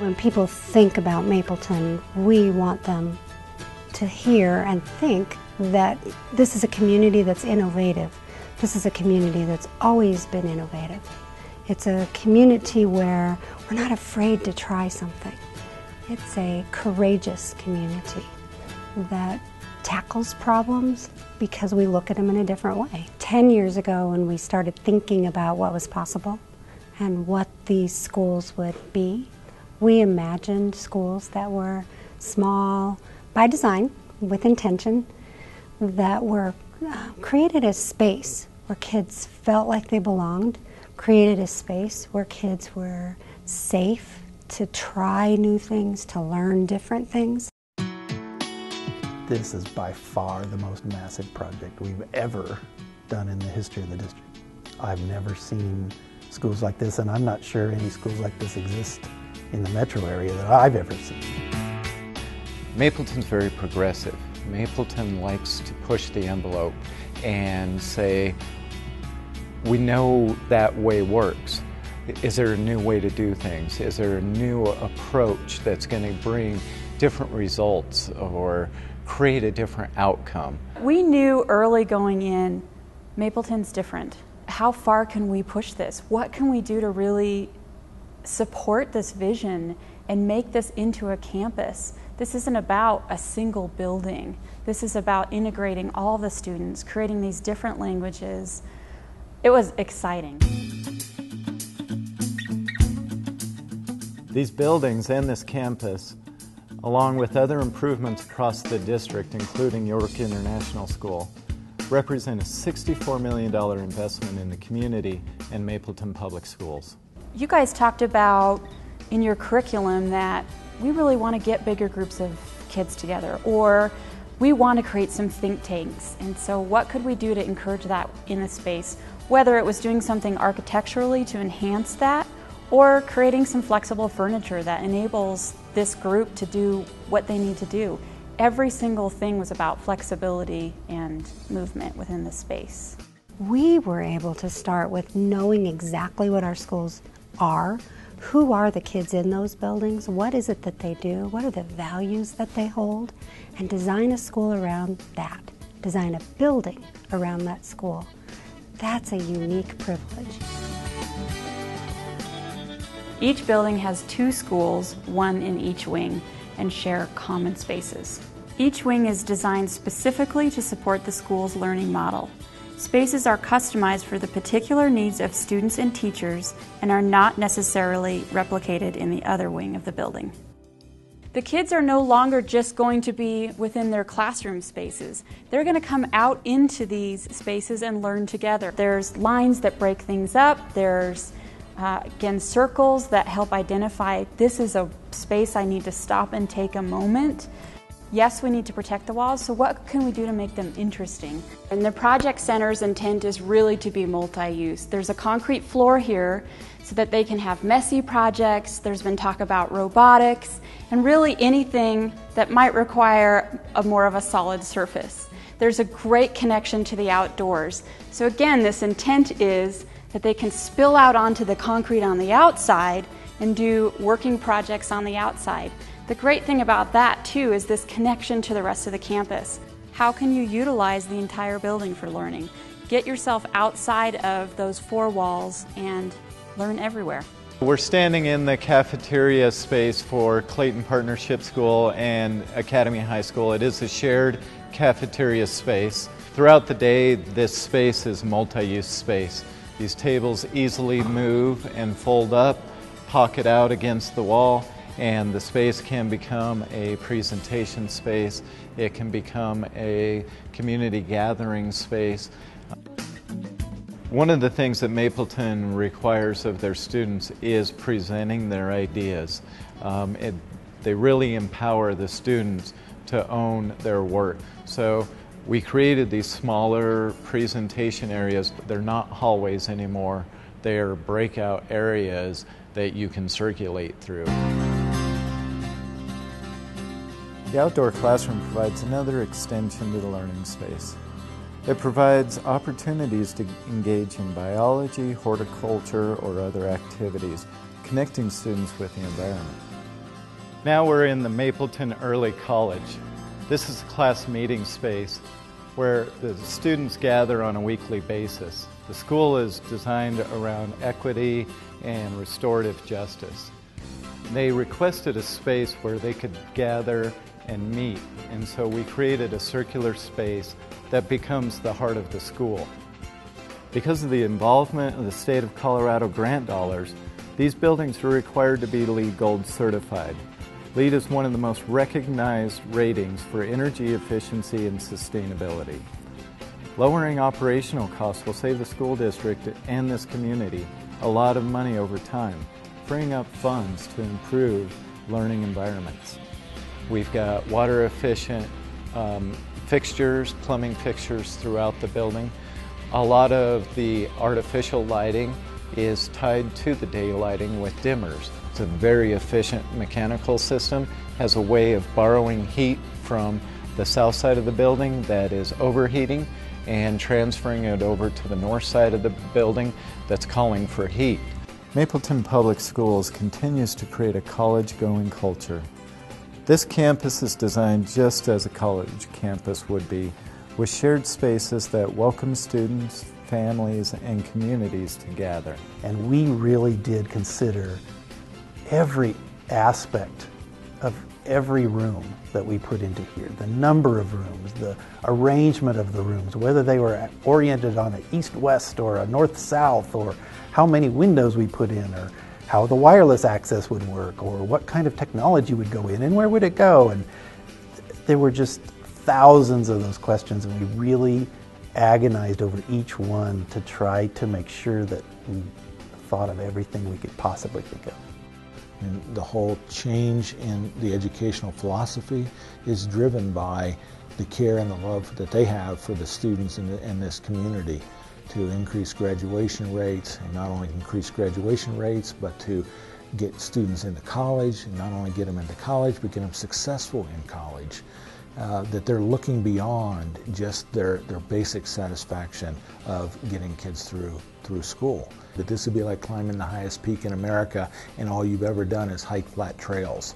When people think about Mapleton, we want them to hear and think that this is a community that's innovative. This is a community that's always been innovative. It's a community where we're not afraid to try something. It's a courageous community that tackles problems because we look at them in a different way. 10 years ago, when we started thinking about what was possible and what these schools would be, we imagined schools that were small by design, with intention, that were created as space where kids felt like they belonged, created a space where kids were safe to try new things, to learn different things. This is by far the most massive project we've ever done in the history of the district. I've never seen schools like this, and I'm not sure any schools like this exist in the metro area that I've ever seen. Mapleton's very progressive. Mapleton likes to push the envelope and say, we know that way works. Is there a new way to do things? Is there a new approach that's going to bring different results or create a different outcome? We knew early going in, Mapleton's different. How far can we push this? What can we do to really support this vision and make this into a campus? This isn't about a single building. This is about integrating all the students, creating these different languages. It was exciting. These buildings and this campus, along with other improvements across the district, including York International School, represent a $64 million investment in the community and Mapleton Public Schools. You guys talked about in your curriculum that we really want to get bigger groups of kids together, or we want to create some think tanks. And so what could we do to encourage that in a space? Whether it was doing something architecturally to enhance that, or creating some flexible furniture that enables this group to do what they need to do. Every single thing was about flexibility and movement within the space. We were able to start with knowing exactly what our schools are, who are the kids in those buildings, what is it that they do, what are the values that they hold, and design a school around that, design a building around that school. That's a unique privilege. Each building has 2 schools, one in each wing, and share common spaces. Each wing is designed specifically to support the school's learning model. Spaces are customized for the particular needs of students and teachers and are not necessarily replicated in the other wing of the building. The kids are no longer just going to be within their classroom spaces. They're going to come out into these spaces and learn together. There's lines that break things up. There's again, circles that help identify this is a space I need to stop and take a moment. Yes, we need to protect the walls, so what can we do to make them interesting? And the Project Center's intent is really to be multi-use. There's a concrete floor here so that they can have messy projects. There's been talk about robotics and really anything that might require more of a solid surface. There's a great connection to the outdoors. So again, this intent is that they can spill out onto the concrete on the outside and do working projects on the outside. The great thing about that too is this connection to the rest of the campus. How can you utilize the entire building for learning? Get yourself outside of those 4 walls and learn everywhere. We're standing in the cafeteria space for Clayton Partnership School and Academy High School. It is a shared cafeteria space. Throughout the day, this space is multi-use space. These tables easily move and fold up, pocket out against the wall, and the space can become a presentation space. It can become a community gathering space. One of the things that Mapleton requires of their students is presenting their ideas. They really empower the students to own their work. So we created these smaller presentation areas. They're not hallways anymore. They're breakout areas that you can circulate through. The outdoor classroom provides another extension to the learning space. It provides opportunities to engage in biology, horticulture, or other activities, connecting students with the environment. Now we're in the Mapleton Early College. This is a class meeting space where the students gather on a weekly basis. The school is designed around equity and restorative justice. They requested a space where they could gather and meet, and so we created a circular space that becomes the heart of the school. Because of the involvement of the state of Colorado grant dollars, these buildings are required to be LEED Gold certified. LEED is one of the most recognized ratings for energy efficiency and sustainability. Lowering operational costs will save the school district and this community a lot of money over time, freeing up funds to improve learning environments. We've got water efficient fixtures, plumbing fixtures throughout the building. A lot of the artificial lighting is tied to the day lighting with dimmers. It's a very efficient mechanical system, has a way of borrowing heat from the south side of the building that is overheating and transferring it over to the north side of the building that's calling for heat. Mapleton Public Schools continues to create a college-going culture. This campus is designed just as a college campus would be, with shared spaces that welcome students, families, and communities to gather. And we really did consider every aspect of every room that we put into here, the number of rooms, the arrangement of the rooms, whether they were oriented on an east-west or a north-south, or how many windows we put in, or how the wireless access would work, or what kind of technology would go in, and where would it go. And there were just thousands of those questions, and we really agonized over each one to try to make sure that we thought of everything we could possibly think of. And the whole change in the educational philosophy is driven by the care and the love that they have for the students in this community, to increase graduation rates, and not only increase graduation rates, but to get students into college, and not only get them into college, but get them successful in college. That they're looking beyond just their basic satisfaction of getting kids through school. That this would be like climbing the highest peak in America and all you've ever done is hike flat trails.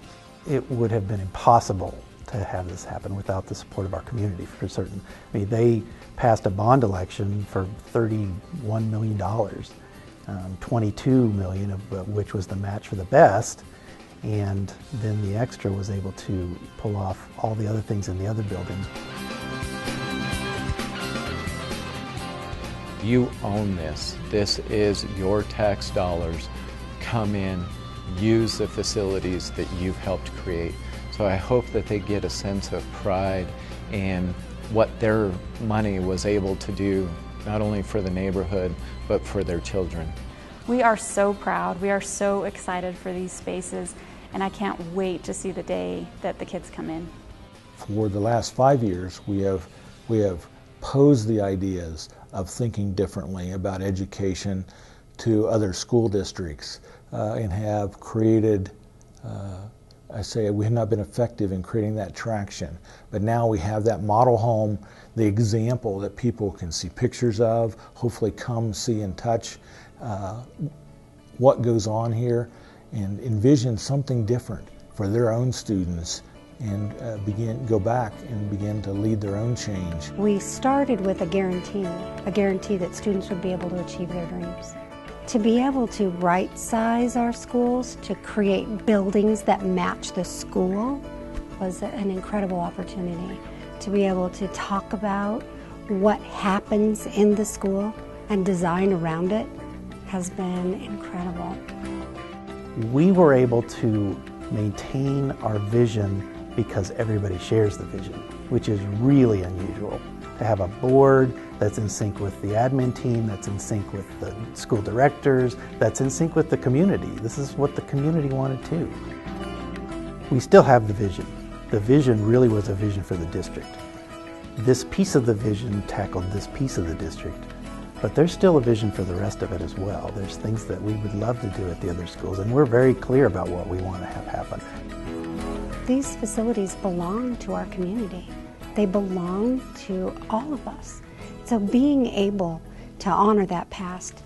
It would have been impossible to have this happen without the support of our community, for certain. I mean, they passed a bond election for $31 million, $22 million of which was the match for the best, and then the extra was able to pull off all the other things in the other buildings. You own this. This is your tax dollars. Come in, use the facilities that you've helped create. So I hope that they get a sense of pride in what their money was able to do, not only for the neighborhood, but for their children. We are so proud. We are so excited for these spaces, and I can't wait to see the day that the kids come in. For the last 5 years, we have posed the ideas of thinking differently about education to other school districts, and have created, I say we have not been effective in creating that traction, but now we have that model home, the example that people can see pictures of, hopefully come see and touch what goes on here, and envision something different for their own students, and go back and begin to lead their own change. We started with a guarantee that students would be able to achieve their dreams. To be able to right-size our schools, to create buildings that match the school, was an incredible opportunity. To be able to talk about what happens in the school and design around it has been incredible. We were able to maintain our vision because everybody shares the vision, which is really unusual. To have a board that's in sync with the admin team, that's in sync with the school directors, that's in sync with the community. This is what the community wanted too. We still have the vision. The vision really was a vision for the district. This piece of the vision tackled this piece of the district, but there's still a vision for the rest of it as well. There's things that we would love to do at the other schools, and we're very clear about what we want to have happen. These facilities belong to our community. They belong to all of us. So being able to honor that past,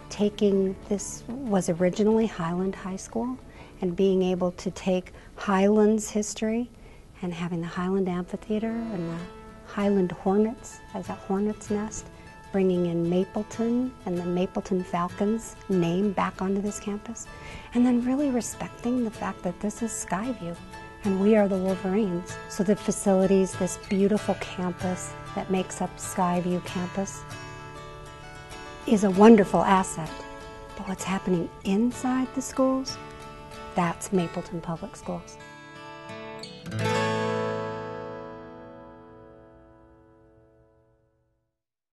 this was originally Highland High School, and being able to take Highlands history and having the Highland Amphitheater and the Highland Hornets as a hornet's nest, bringing in Mapleton and the Mapleton Falcons name back onto this campus, and then really respecting the fact that this is Skyview and we are the Wolverines. So the facilities, this beautiful campus that makes up Skyview campus is a wonderful asset. But what's happening inside the schools, that's Mapleton Public Schools.